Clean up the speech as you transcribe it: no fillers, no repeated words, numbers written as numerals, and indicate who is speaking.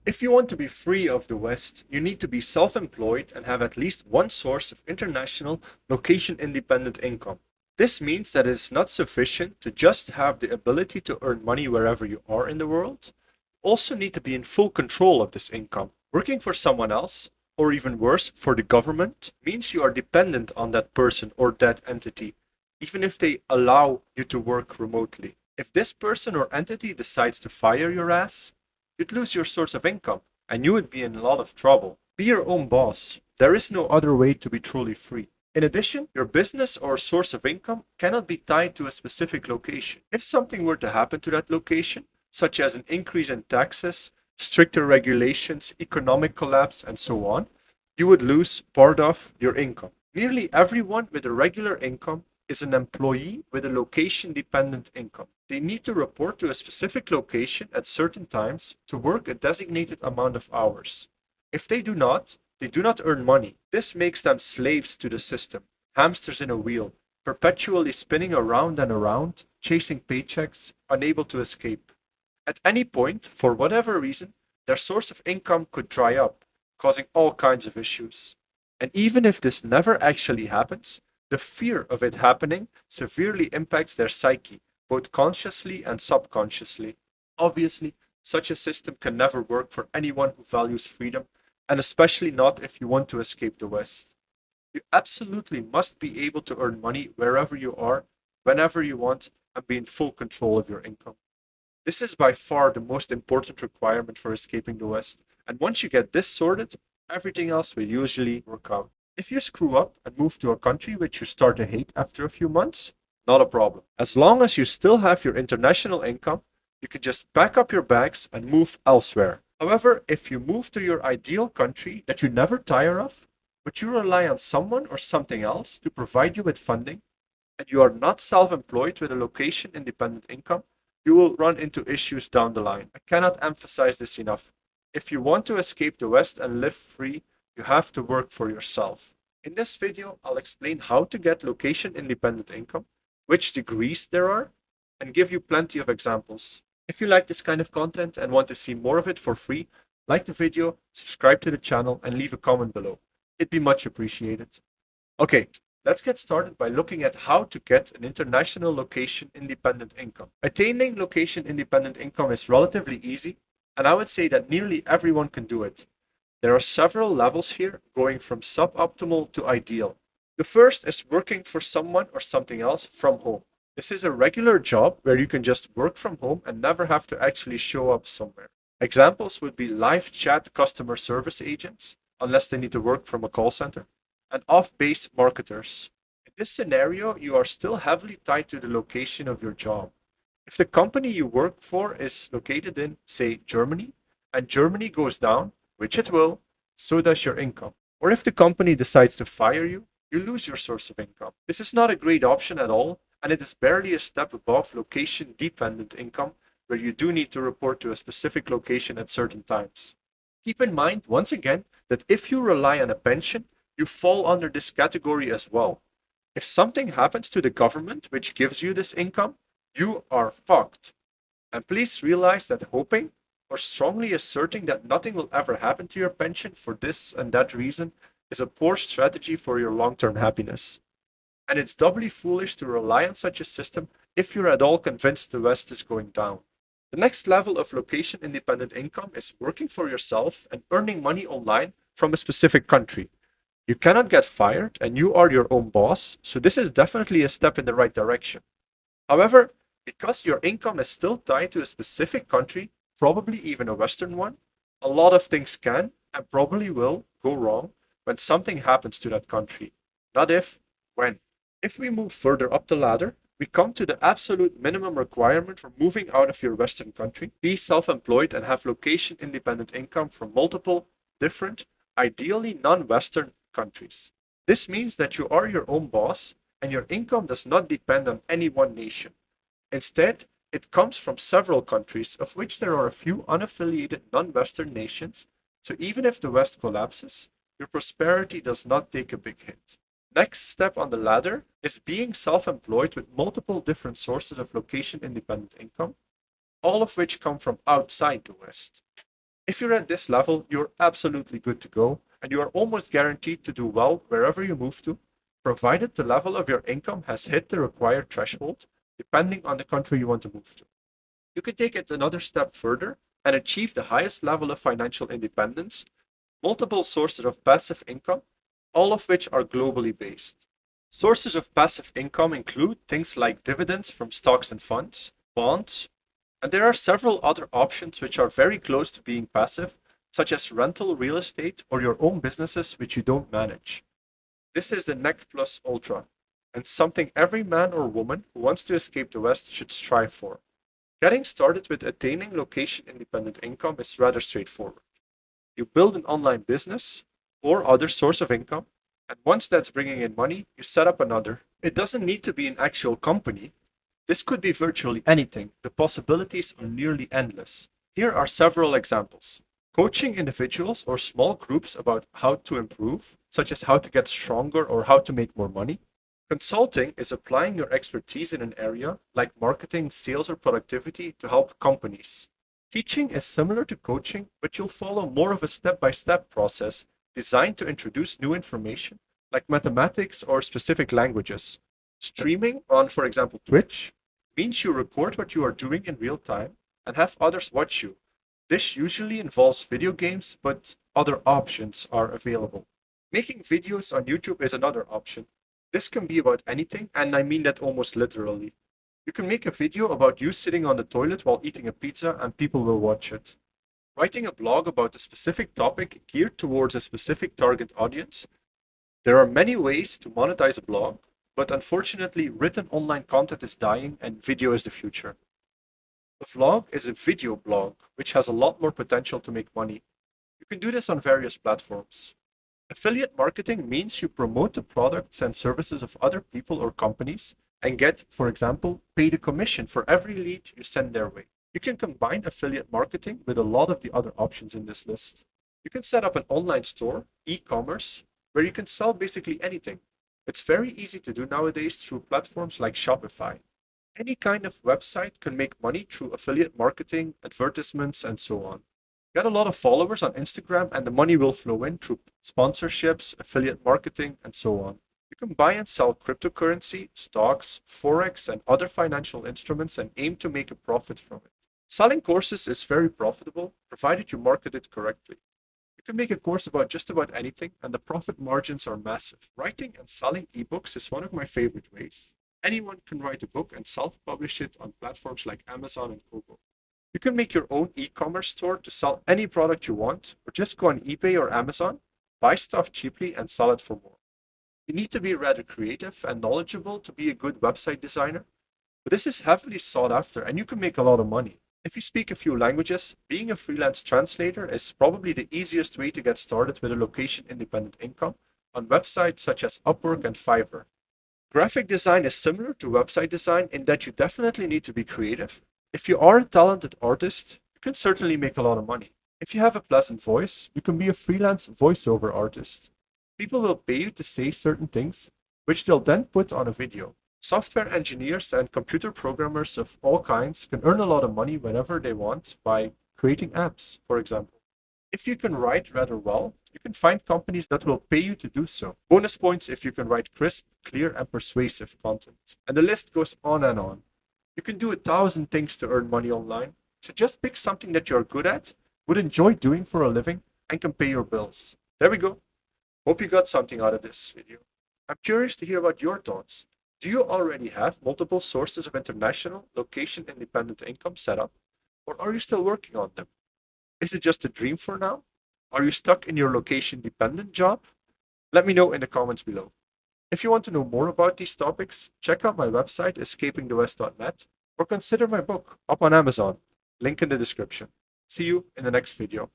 Speaker 1: If you want to be free of the West, you need to be self-employed and have at least one source of international location-independent income. This means that it is not sufficient to just have the ability to earn money wherever you are in the world. You also need to be in full control of this income. Working for someone else, or even worse, for the government, means you are dependent on that person or that entity, even if they allow you to work remotely. If this person or entity decides to fire your ass, you'd lose your source of income and you would be in a lot of trouble. Be your own boss. There is no other way to be truly free. In addition, your business or source of income cannot be tied to a specific location. If something were to happen to that location, such as an increase in taxes, stricter regulations, economic collapse, and so on, you would lose part of your income. Nearly everyone with a regular income is an employee with a location dependent income. They need to report to a specific location at certain times to work a designated amount of hours. If they do not earn money. This makes them slaves to the system, hamsters in a wheel, perpetually spinning around and around, chasing paychecks, unable to escape. At any point, for whatever reason, their source of income could dry up, causing all kinds of issues. And even if this never actually happens, the fear of it happening severely impacts their psyche, both consciously and subconsciously. Obviously, such a system can never work for anyone who values freedom, and especially not if you want to escape the West. You absolutely must be able to earn money wherever you are, whenever you want, and be in full control of your income. This is by far the most important requirement for escaping the West, and once you get this sorted, everything else will usually work out. If you screw up and move to a country which you start to hate after a few months, not a problem. As long as you still have your international income, you can just pack up your bags and move elsewhere. However, if you move to your ideal country that you never tire of, but you rely on someone or something else to provide you with funding, and you are not self employed with a location independent income, you will run into issues down the line. I cannot emphasize this enough. If you want to escape the West and live free, you have to work for yourself. In this video, I'll explain how to get location independent income, which degrees there are, and give you plenty of examples. If you like this kind of content and want to see more of it for free, like the video, subscribe to the channel, and leave a comment below. It'd be much appreciated. Okay, let's get started by looking at how to get an international location independent income. Attaining location independent income is relatively easy, and I would say that nearly everyone can do it. There are several levels here, going from suboptimal to ideal. The first is working for someone or something else from home. This is a regular job where you can just work from home and never have to actually show up somewhere. Examples would be live chat customer service agents, unless they need to work from a call center, and off-base marketers. In this scenario, you are still heavily tied to the location of your job. If the company you work for is located in, say, Germany, and Germany goes down, which it will, so does your income. Or if the company decides to fire you, you lose your source of income. This is not a great option at all, and it is barely a step above location dependent income, where you do need to report to a specific location at certain times. Keep in mind, once again, that if you rely on a pension, you fall under this category as well. If something happens to the government which gives you this income, you are fucked. And please realize that hoping or strongly asserting that nothing will ever happen to your pension for this and that reason is a poor strategy for your long term happiness. And it's doubly foolish to rely on such a system if you're at all convinced the West is going down. The next level of location independent income is working for yourself and earning money online from a specific country. You cannot get fired and you are your own boss, so this is definitely a step in the right direction. However, because your income is still tied to a specific country, probably even a Western one, a lot of things can and probably will go wrong when something happens to that country. Not if, when. If we move further up the ladder, we come to the absolute minimum requirement for moving out of your Western country. Be self employed and have location independent income from multiple, different, ideally non Western countries. This means that you are your own boss and your income does not depend on any one nation. Instead, it comes from several countries, of which there are a few unaffiliated non Western nations, so even if the West collapses, your prosperity does not take a big hit. Next step on the ladder is being self employed with multiple different sources of location independent income, all of which come from outside the West. If you're at this level, you're absolutely good to go, and you are almost guaranteed to do well wherever you move to, provided the level of your income has hit the required threshold, depending on the country you want to move to. You can take it another step further and achieve the highest level of financial independence, multiple sources of passive income, all of which are globally based. Sources of passive income include things like dividends from stocks and funds, bonds, and there are several other options which are very close to being passive, such as rental real estate or your own businesses which you don't manage. This is the NEC Plus Ultra, and something every man or woman who wants to escape the West should strive for. Getting started with attaining location independent income is rather straightforward. You build an online business or other source of income, and once that's bringing in money, you set up another. It doesn't need to be an actual company. This could be virtually anything. The possibilities are nearly endless. Here are several examples. Coaching individuals or small groups about how to improve, such as how to get stronger or how to make more money. Consulting is applying your expertise in an area like marketing, sales, or productivity to help companies. Teaching is similar to coaching, but you'll follow more of a step by step process designed to introduce new information like mathematics or specific languages. Streaming on, for example, Twitch means you record what you are doing in real time and have others watch you. This usually involves video games, but other options are available. Making videos on YouTube is another option. This can be about anything, and I mean that almost literally. You can make a video about you sitting on the toilet while eating a pizza and people will watch it. Writing a blog about a specific topic geared towards a specific target audience. There are many ways to monetize a blog, but unfortunately, written online content is dying and video is the future. A vlog is a video blog, which has a lot more potential to make money. You can do this on various platforms. Affiliate marketing means you promote the products and services of other people or companies and get, for example, paid a commission for every lead you send their way. You can combine affiliate marketing with a lot of the other options in this list. You can set up an online store, e-commerce, where you can sell basically anything. It's very easy to do nowadays through platforms like Shopify. Any kind of website can make money through affiliate marketing, advertisements, and so on. Get a lot of followers on Instagram, and the money will flow in through sponsorships, affiliate marketing, and so on. You can buy and sell cryptocurrency, stocks, forex, and other financial instruments and aim to make a profit from it. Selling courses is very profitable, provided you market it correctly. You can make a course about just about anything, and the profit margins are massive. Writing and selling ebooks is one of my favorite ways. Anyone can write a book and self publish it on platforms like Amazon and Kobo. You can make your own e commerce store to sell any product you want, or just go on eBay or Amazon, buy stuff cheaply, and sell it for more. You need to be rather creative and knowledgeable to be a good website designer, but this is heavily sought after and you can make a lot of money. If you speak a few languages, being a freelance translator is probably the easiest way to get started with a location independent income on websites such as Upwork and Fiverr. Graphic design is similar to website design in that you definitely need to be creative. If you are a talented artist, you can certainly make a lot of money. If you have a pleasant voice, you can be a freelance voiceover artist. People will pay you to say certain things, which they'll then put on a video. Software engineers and computer programmers of all kinds can earn a lot of money whenever they want by creating apps, for example. If you can write rather well, you can find companies that will pay you to do so. Bonus points if you can write crisp, clear, and persuasive content. And the list goes on and on. You can do 1,000 things to earn money online, so just pick something that you're good at, would enjoy doing for a living, and can pay your bills. There we go. Hope you got something out of this video. I'm curious to hear about your thoughts. Do you already have multiple sources of international, location independent income set up? Or are you still working on them? Is it just a dream for now? Are you stuck in your location dependent job? Let me know in the comments below. If you want to know more about these topics, check out my website escapingthewest.net or consider my book up on Amazon. Link in the description. See you in the next video.